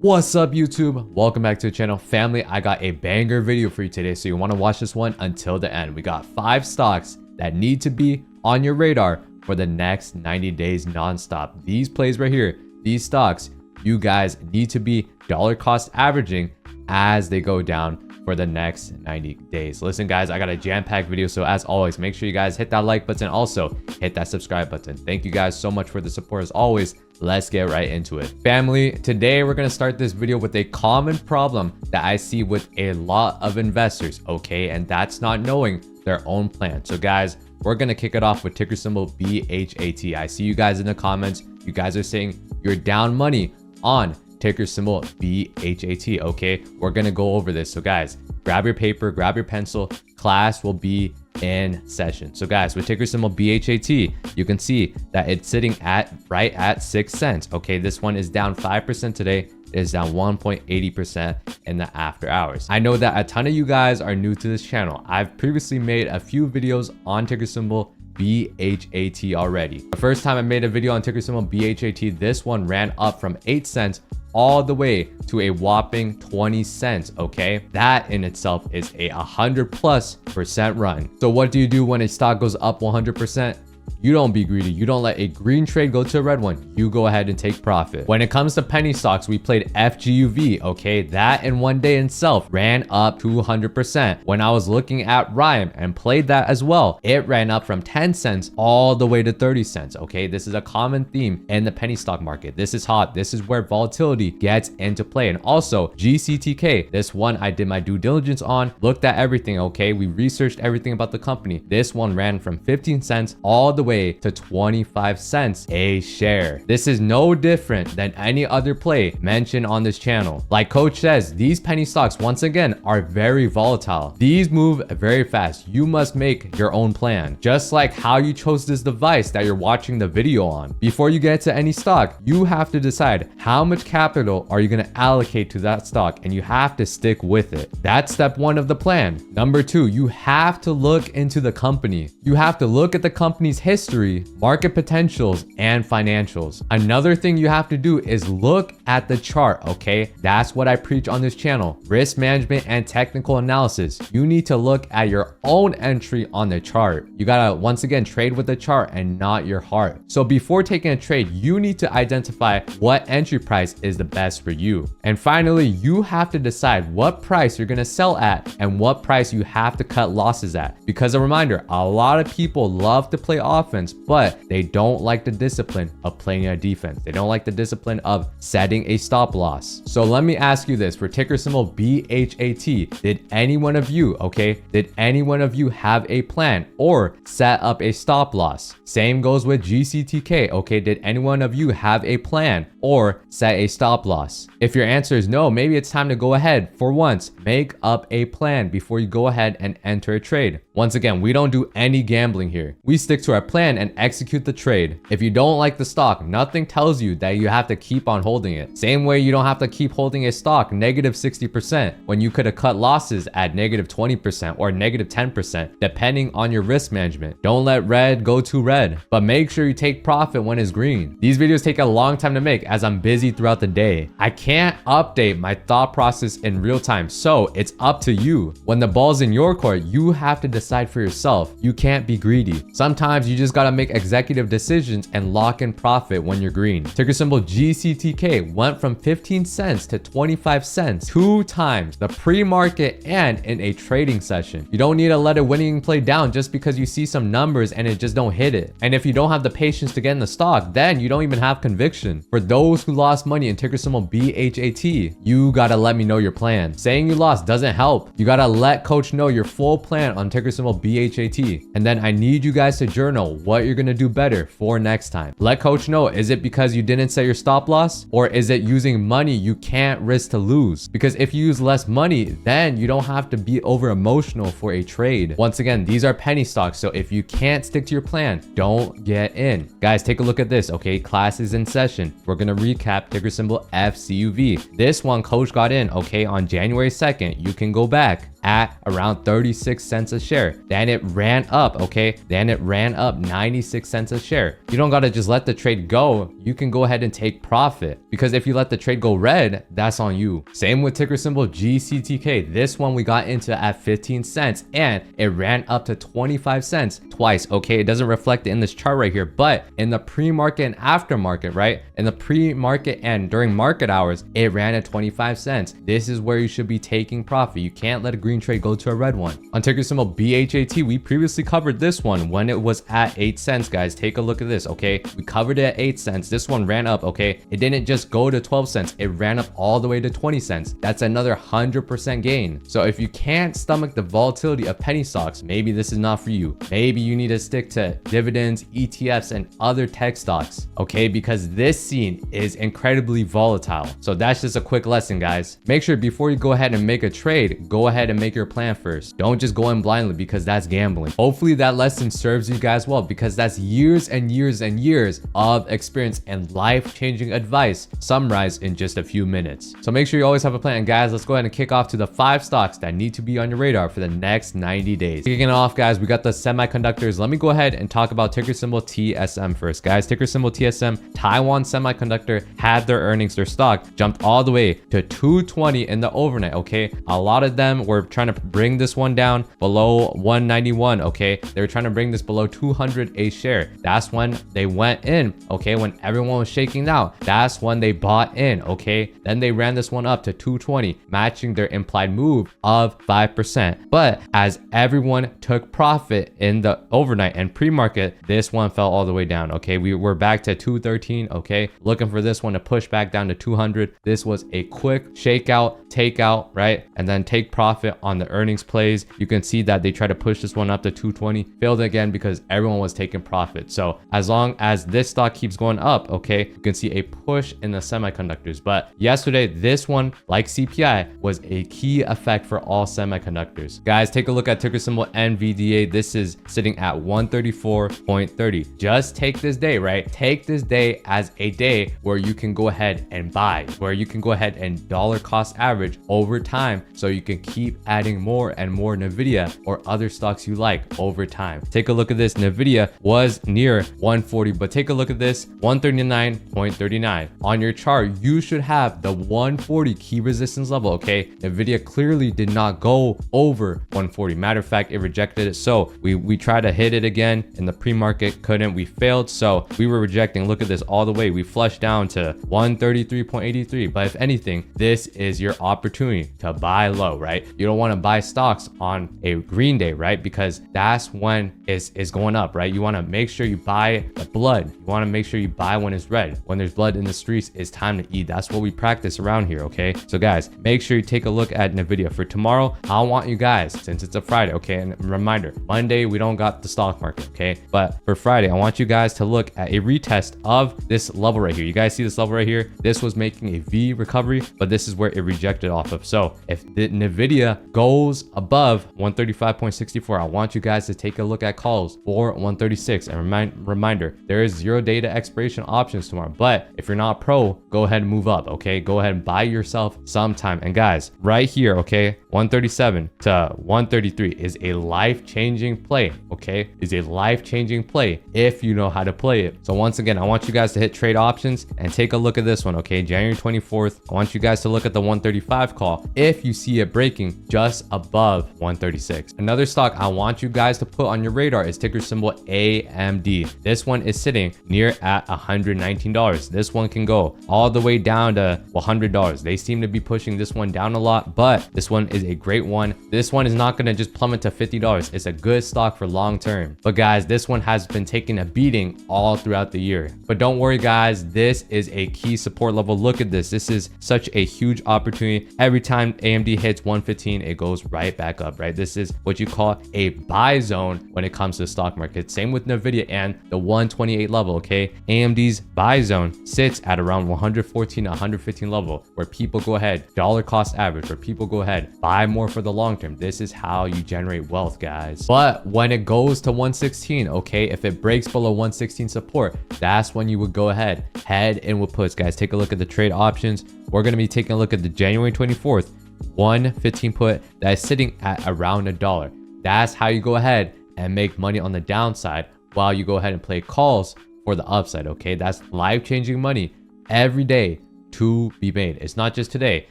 What's up, YouTube? Welcome back to the channel. Family, I got a banger video for you today, so you want to watch this one until the end. We got 5 stocks that need to be on your radar for the next 90 days non-stop. These plays right here, these stocks, you guys need to be dollar cost averaging as they go down for the next 90 days. Listen guys, I got a jam-packed video, so as always, make sure you guys hit that like button, also hit that subscribe button. Thank you guys so much for the support as always. Let's get right into it. Family, today we're going to start this video with a common problem that I see with a lot of investors, okay? And that's not knowing their own plan. So guys, we're going to kick it off with ticker symbol BHAT. I see you guys in the comments. You guys are saying you're down money on ticker symbol BHAT, okay? We're going to go over this. So guys, grab your paper, grab your pencil. Class will be in session. So guys, with ticker symbol BHAT, you can see that it's sitting at right at 6 cents. Okay, this one is down 5% today. It is down 1.80% in the after hours. I know that a ton of you guys are new to this channel. I've previously made a few videos on ticker symbol BHAT already. The first time I made a video on ticker symbol BHAT, this one ran up from 8 cents all the way to a whopping 20 cents, okay? That in itself is a 100+% run. So what do you do when a stock goes up 100%? You don't be greedy. You don't let a green trade go to a red one. You go ahead and take profit. When it comes to penny stocks, we played FGUV, okay? That in one day itself ran up 200%. When I was looking at Rhyme and played that as well, it ran up from 10 cents all the way to 30 cents, okay? This is a common theme in the penny stock market. This is hot. This is where volatility gets into play. And also GCTK, this one I did my due diligence on, looked at everything, okay? We researched everything about the company. This one ran from 15 cents all the way to 25 cents a share. This is no different than any other play mentioned on this channel. Like coach says, these penny stocks once again are very volatile. These move very fast. You must make your own plan. Just like how you chose this device that you're watching the video on. Before you get to any stock, you have to decide how much capital are you going to allocate to that stock, and you have to stick with it. That's step 1 of the plan. Number 2, you have to look into the company. You have to look at the company's history, market potentials, and financials. Another thing you have to do is look at the chart, okay? That's what I preach on this channel. Risk management and technical analysis. You need to look at your own entry on the chart. You gotta, once again, trade with the chart and not your heart. So before taking a trade, you need to identify what entry price is the best for you. And finally, you have to decide what price you're gonna sell at and what price you have to cut losses at. Because a reminder, a lot of people love to play offense, but they don't like the discipline of playing a defense. They don't like the discipline of setting a stop loss. So let me ask you this, for ticker symbol BHAT, did any one of you, okay, did any one of you have a plan or set up a stop loss? Same goes with GCTK, okay, did any one of you have a plan or set a stop loss? If your answer is no, maybe it's time to go ahead for once, make up a plan before you go ahead and enter a trade. Once again, we don't do any gambling here. We stick to our plan and execute the trade. If you don't like the stock, nothing tells you that you have to keep on holding it. Same way you don't have to keep holding a stock negative 60% when you could have cut losses at negative 20% or negative 10%, depending on your risk management. Don't let red go to red, but make sure you take profit when it's green. These videos take a long time to make as I'm busy throughout the day. I can't update my thought process in real time, so it's up to you. When the ball's in your court, you have to decide for yourself. You can't be greedy. Sometimes you just gotta make executive decisions and lock in profit when you're green. Ticker symbol GCTK went from 15 cents to 25 cents 2 times, the pre-market and in a trading session. You don't need to let a winning play down just because you see some numbers and it just don't hit it. And if you don't have the patience to get in the stock, then you don't even have conviction. For those who lost money in ticker symbol BHAT, you gotta let me know your plan. Saying you lost doesn't help. You gotta let coach know your full plan on ticker symbol BHAT. And then I need you guys to journal what you're gonna do better for next time. Let coach know, is it because you didn't set your stop loss, or is it using money you can't risk to lose? Because if you use less money, then you don't have to be over emotional for a trade. Once again, these are penny stocks, so if you can't stick to your plan, don't get in. Guys, take a look at this, okay? Class is in session. We're gonna recap ticker symbol FCUV. This one coach got in, okay, on January 2nd. You can go back at around 36 cents a share. Then it ran up, okay? Then it ran up 96 cents a share. You don't gotta just let the trade go. You can go ahead and take profit, because if you let the trade go red, that's on you. Same with ticker symbol GCTK. This one we got into at 15 cents and it ran up to 25 cents twice, okay? It doesn't reflect it in this chart right here, but in the pre-market and aftermarket, right? In the pre-market and during market hours, it ran at 25 cents. This is where you should be taking profit. You can't let a green trade go to a red one. On ticker symbol BHAT, we previously covered this one when it was at 8 cents, guys. Take a look at this, okay? We covered it at 8 cents. This one ran up, okay? It didn't just go to 12 cents. It ran up all the way to 20 cents. That's another 100% gain. So if you can't stomach the volatility of penny stocks, maybe this is not for you. Maybe you need to stick to dividends, ETFs, and other tech stocks, okay? Because this scene is incredibly volatile. So that's just a quick lesson, guys. Make sure before you go ahead and make a trade, go ahead and make your plan first. Don't just go in blindly, because that's gambling. Hopefully that lesson serves you guys well, because that's years and years and years of experience and life-changing advice summarized in just a few minutes. So make sure you always have a plan. And guys, let's go ahead and kick off to the 5 stocks that need to be on your radar for the next 90 days. Kicking it off, guys, we got the semiconductors. Let me go ahead and talk about ticker symbol TSM first, guys. Ticker symbol TSM, Taiwan Semiconductor, had their earnings. Their stock jumped all the way to 220 in the overnight, okay? A lot of them were trying to bring this one down below 191, okay? They were trying to bring this below 200 a share. That's when they went in, okay? When everyone was shaking out, that's when they bought in, okay? Then they ran this one up to 220, matching their implied move of 5%. But as everyone took profit in the overnight and pre-market, this one fell all the way down, okay? We were back to 213, okay? Looking for this one to push back down to 200. This was a quick shakeout, takeout, right? And then take profit on the earnings plays. You can see that they tried to push this one up to 220, failed again because everyone was taking profit. So as long as this stock keeps going up, okay, you can see a push in the semiconductors. But yesterday, this one, like CPI, was a key effect for all semiconductors. Guys, take a look at ticker symbol NVDA. This is sitting at 134.30. Just take this day, right? Take this day as a day where you can go ahead and buy, where you can go ahead and dollar cost average over time, so you can keep adding more and more NVIDIA or other stocks you like over time. Take a look at this. NVIDIA was near 140, but take a look at this, 139.39. On your chart, you should have the 140 key resistance level, okay? NVIDIA clearly did not go over 140. Matter of fact, it rejected it. So we tried to hit it again in the pre-market, couldn't. We failed. So we were rejecting. Look at this all the way. We flushed down to 133.83. But if anything, this is your opportunity to buy low, right? You don't want to buy stocks on a green day, right? Because that's when it's going up, right? You want to make sure you buy the blood. You want to make sure you buy when it's red. When there's blood in the streets, it's time to eat. That's what we practice around here, okay? So guys, make sure you take a look at NVIDIA. For tomorrow, I want you guys, since it's a Friday, okay? And reminder, Monday, we don't got the stock market, okay? But for Friday, I want you guys to look at a retest of this level right here. You guys see this level right here? This was making a V recovery, but this is where it rejected off of. So if the NVIDIA goes above 135.64, I want you guys to take a look at calls for 136. And reminder, there is 0 day to expiration options tomorrow. But if you're not pro, go ahead and move up, okay? Go ahead and buy yourself some time. And guys, right here, okay, 137 to 133 is a life-changing play, okay? Is a life-changing play if you know how to play it. So once again, I want you guys to hit trade options and take a look at this one, okay? January 24th, I want you guys to look at the 135 call if you see it breaking just above 136. Another stock I want you guys to put on your radar is ticker symbol AMD. This one is sitting near at $119. This one can go all the way down to $100. They seem to be pushing this one down a lot, but this one is a great one. This one is not going to just plummet to $50. It's a good stock for long term. But guys, this one has been taking a beating all throughout the year. But don't worry guys, this is a key support level. Look at this. This is such a huge opportunity. Every time AMD hits 115, it goes right back up, right? This is what you call a buy zone when it comes to the stock market. Same with NVIDIA and the 128 level, okay? AMD's buy zone sits at around 114 to 115 level, where people go ahead, dollar cost average, where people go ahead, buy more for the long term. This is how you generate wealth, guys. But when it goes to 116, okay, if it breaks below 116 support, that's when you would go ahead, head in with puts, guys. Take a look at the trade options. We're going to be taking a look at the January 24th one 15 put that is sitting at around $1. That's how you go ahead and make money on the downside while you go ahead and play calls for the upside. Okay, that's life-changing money every day to be made. It's not just today,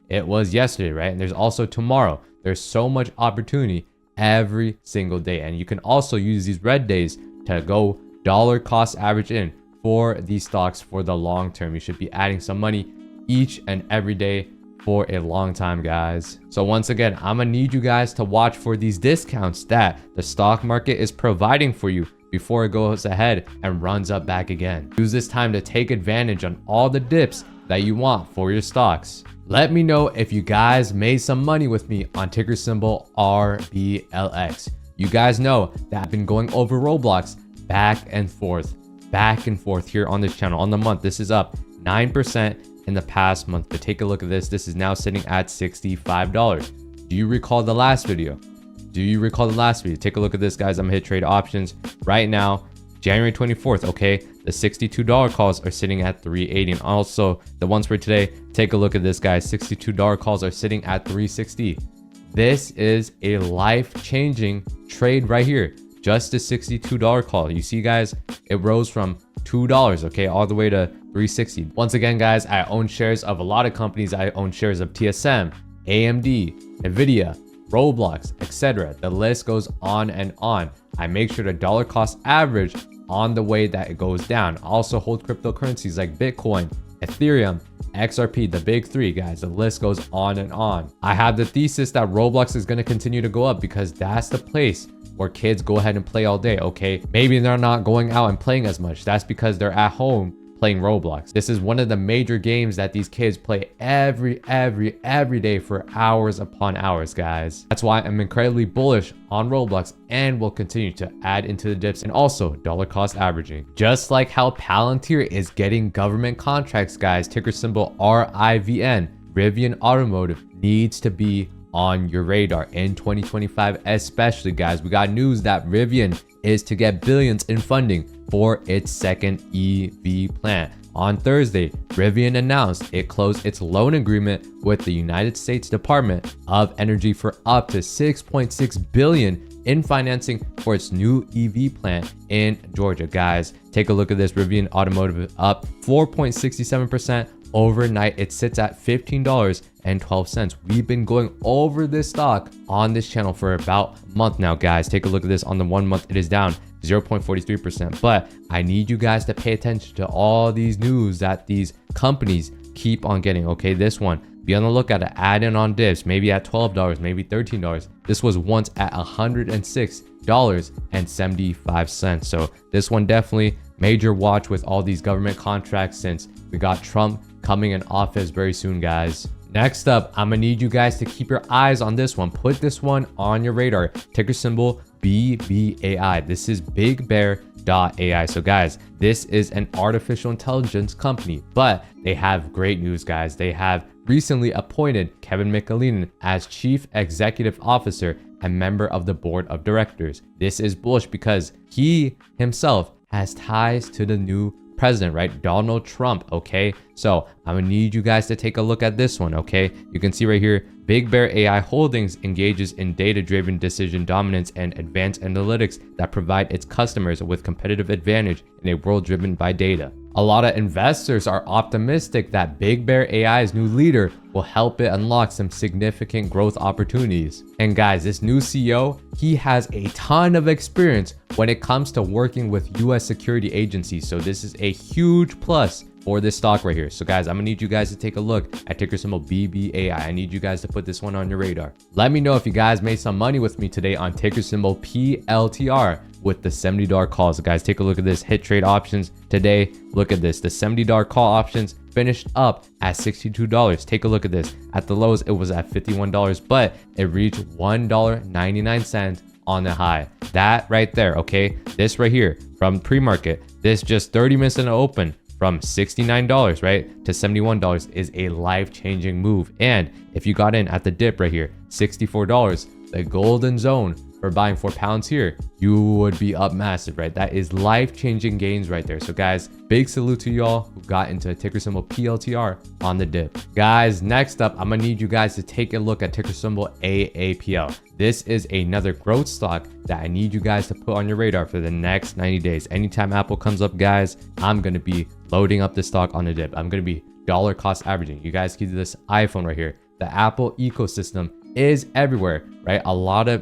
it was yesterday, right? And there's also tomorrow. There's so much opportunity every single day, and you can also use these red days to go dollar cost average in for these stocks for the long term. You should be adding some money each and every day for a long time, guys. So once again, I'm gonna need you guys to watch for these discounts that the stock market is providing for you before it goes ahead and runs up back again. Use this time to take advantage on all the dips that you want for your stocks. Let me know if you guys made some money with me on ticker symbol RBLX. You guys know that I've been going over Roblox back and forth here on this channel. On the month, this is up 9% in the past month. But take a look at this. This is now sitting at $65. Do you recall the last video? Take a look at this, guys. I'm gonna hit trade options right now. January 24th, okay? The $62 calls are sitting at $380. And also the ones for today, take a look at this, guys. $62 calls are sitting at $360. This is a life-changing trade right here. Just a $62 call. You see, guys, it rose from $2, okay, all the way to $360. Once again, guys, I own shares of a lot of companies. I own shares of TSM, AMD, Nvidia, Roblox, etc. The list goes on and on. I make sure to dollar cost average on the way that it goes down. I also hold cryptocurrencies like Bitcoin, Ethereum, XRP, the big three, guys. The list goes on and on. I have the thesis that Roblox is going to continue to go up because that's the place where kids go ahead and play all day, okay? Maybe they're not going out and playing as much. That's because they're at home playing Roblox. This is one of the major games that these kids play every day for hours upon hours, guys. That's why I'm incredibly bullish on Roblox and will continue to add into the dips and also dollar cost averaging. Just like how Palantir is getting government contracts, guys, ticker symbol RIVN, Rivian Automotive needs to be on your radar in 2025, especially, guys. We got news that Rivian is to get billions in funding for its second EV plant. On Thursday, Rivian announced it closed its loan agreement with the United States Department of Energy for up to $6.6 billion in financing for its new EV plant in Georgia. Guys, take a look at this. Rivian Automotive up 4.67% overnight. It sits at $15.12. We've been going over this stock on this channel for about a month now, guys. Take a look at this. On the 1 month, it is down 0.43%. But I need you guys to pay attention to all these news that these companies keep on getting. Okay, this one, be on the lookout to add in on dips, maybe at $12, maybe $13. This was once at $106.75. So this one definitely major watch with all these government contracts since we got Trump coming in office very soon, guys. Next up, I'm gonna need you guys to keep your eyes on this one. Put this one on your radar. Ticker symbol BBAI. This is BigBear.ai. So guys, this is an artificial intelligence company, but they have great news, guys. They have recently appointed Kevin McAleenan as Chief Executive Officer and member of the board of directors. This is bullish because he himself has ties to the new president, right? Donald Trump, okay? So I'm gonna need you guys to take a look at this one, okay? You can see right here, Big Bear AI Holdings engages in data-driven decision dominance and advanced analytics that provide its customers with competitive advantage in a world driven by data. A lot of investors are optimistic that Big Bear AI's new leader will help it unlock some significant growth opportunities. And guys, this new CEO, he has a ton of experience when it comes to working with US security agencies. So this is a huge plus for this stock right here. So guys, I'm gonna need you guys to take a look at ticker symbol BBAI. I need you guys to put this one on your radar. Let me know if you guys made some money with me today on ticker symbol PLTR with the $70 calls. So guys, take a look at this. Hit trade options today. Look at this. The $70 call options finished up at $62. Take a look at this. At the lows, it was at $51, but it reached $1.99 on the high. That right there, okay? This right here from pre-market, this just 30 minutes in the open, from $69, right, to $71 is a life-changing move. And if you got in at the dip right here, $64, the golden zone for buying 4 pounds here, you would be up massive, right? That is life-changing gains right there. So guys, big salute to y'all who got into ticker symbol PLTR on the dip. Guys, next up, I'm gonna need you guys to take a look at ticker symbol AAPL. This is another growth stock that I need you guys to put on your radar for the next 90 days. Anytime Apple comes up, guys, I'm gonna be loading up this stock on the dip. I'm gonna be dollar cost averaging. You guys see this iPhone right here. The Apple ecosystem is everywhere, right?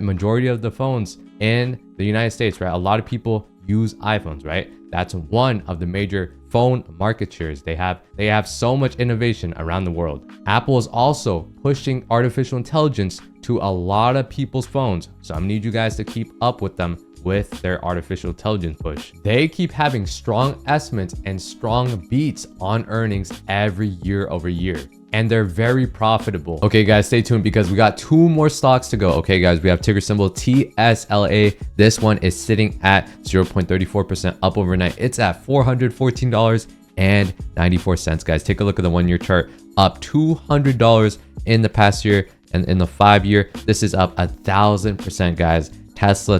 Majority of the phones in the United States, right? A lot of people use iPhones, right? That's one of the major phone market shares. They have so much innovation around the world. Apple is also pushing artificial intelligence to a lot of people's phones. So I need you guys to keep up with them with their artificial intelligence push. They keep having strong estimates and strong beats on earnings every year over year. And they're very profitable. Okay guys, stay tuned because we got 2 more stocks to go. Okay guys, we have ticker symbol TSLA. This one is sitting at 0.34% up overnight. It's at $414.94, guys. Take a look at the 1-year chart, up $200 in the past year, and in the 5-year, this is up 1,000%, guys. Tesla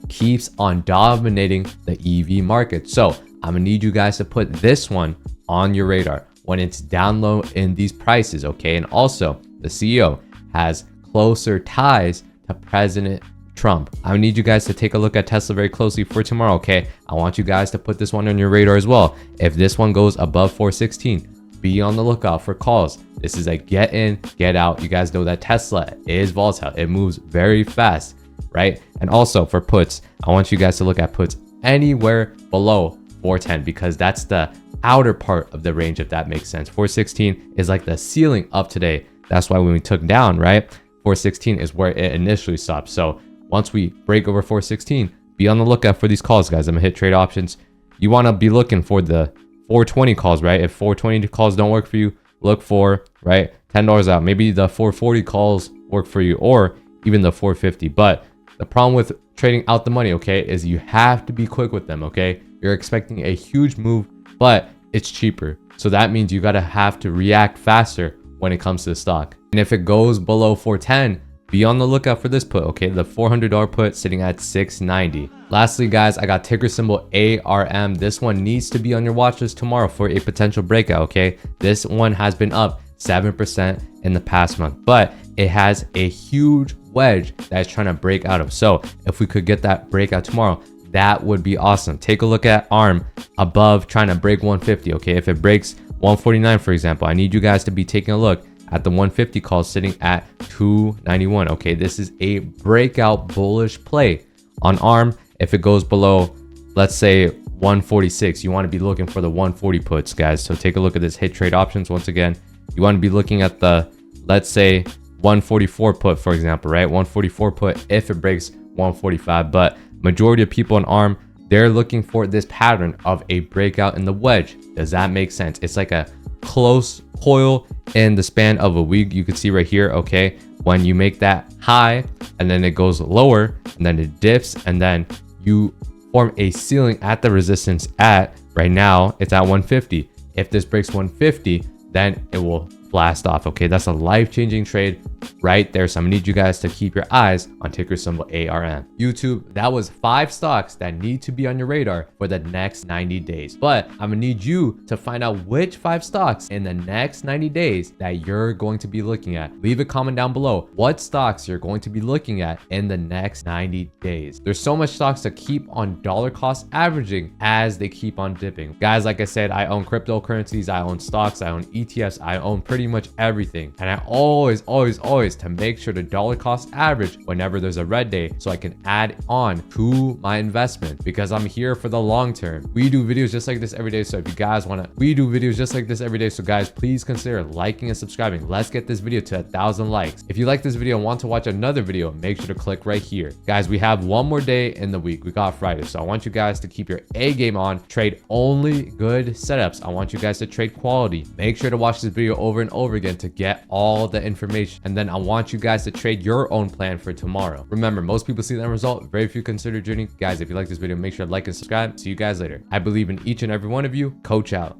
keeps on dominating the EV market. So I'm gonna need you guys to put this one on your radar when it's down low in these prices, okay? And also, the CEO has closer ties to President Trump. I need you guys to take a look at Tesla very closely for tomorrow, okay? I want you guys to put this one on your radar as well. If this one goes above 416, be on the lookout for calls. This is a get in, get out. You guys know that Tesla is volatile. It moves very fast, right? And also for puts, I want you guys to look at puts anywhere below 410 because that's the outer part of the range, if that makes sense. 416 is like the ceiling up today. That's why when we took down, right? 416 is where it initially stopped. So once we break over 416, be on the lookout for these calls, guys. I'm gonna hit trade options. You want to be looking for the 420 calls, right? If 420 calls don't work for you, look for, right, $10 out. Maybe the 440 calls work for you, or even the 450. But the problem with trading out the money, okay, is you have to be quick with them, okay? You're expecting a huge move, but it's cheaper. So that means you gotta have to react faster when it comes to the stock. And if it goes below 410, be on the lookout for this put, okay? The $400 put sitting at 690. Lastly, guys, I got ticker symbol ARM. This one needs to be on your watch list tomorrow for a potential breakout, okay? This one has been up 7% in the past month, but it has a huge wedge that it's trying to break out of. So if we could get that breakout tomorrow, that would be awesome. Take a look at ARM above trying to break 150, okay? If it breaks 149, for example, I need you guys to be taking a look at the 150 call sitting at 291, okay? This is a breakout bullish play on ARM. If it goes below, let's say 146, you want to be looking for the 140 puts, guys. So take a look at this hit trade options. Once again, you want to be looking at the, let's say 144 put, for example, right? 144 put if it breaks 145, but majority of people in ARM, they're looking for this pattern of a breakout in the wedge. Does that make sense? It's like a close coil in the span of a week. You can see right here, okay, when you make that high and then it goes lower and then it dips and then you form a ceiling at the resistance at, right now it's at 150. If this breaks 150, then it will blast off, okay? That's a life-changing trade right there. So I'm gonna need you guys to keep your eyes on ticker symbol ARM. YouTube, that was 5 stocks that need to be on your radar for the next 90 days. But I'm gonna need you to find out which 5 stocks in the next 90 days that you're going to be looking at. Leave a comment down below what stocks you're going to be looking at in the next 90 days. There's so much stocks to keep on dollar cost averaging as they keep on dipping. Guys, like I said, I own cryptocurrencies, I own stocks, I own ETFs, I own pretty much everything. And I always to make sure to dollar cost average whenever there's a red day so I can add on to my investment because I'm here for the long term. We do videos just like this every day. So if you guys we do videos just like this every day. So guys, please consider liking and subscribing. Let's get this video to 1,000 likes. If you like this video and want to watch another video, make sure to click right here. Guys, we have one more day in the week. We got Friday. So I want you guys to keep your A game on, trade only good setups. I want you guys to trade quality. Make sure to watch this video over and over again to get all the information. And then I want you guys to trade your own plan for tomorrow. Remember, most people see that result, very few consider journey. Guys, if you like this video, make sure to like and subscribe. See you guys later. I believe in each and every one of you. Coach out.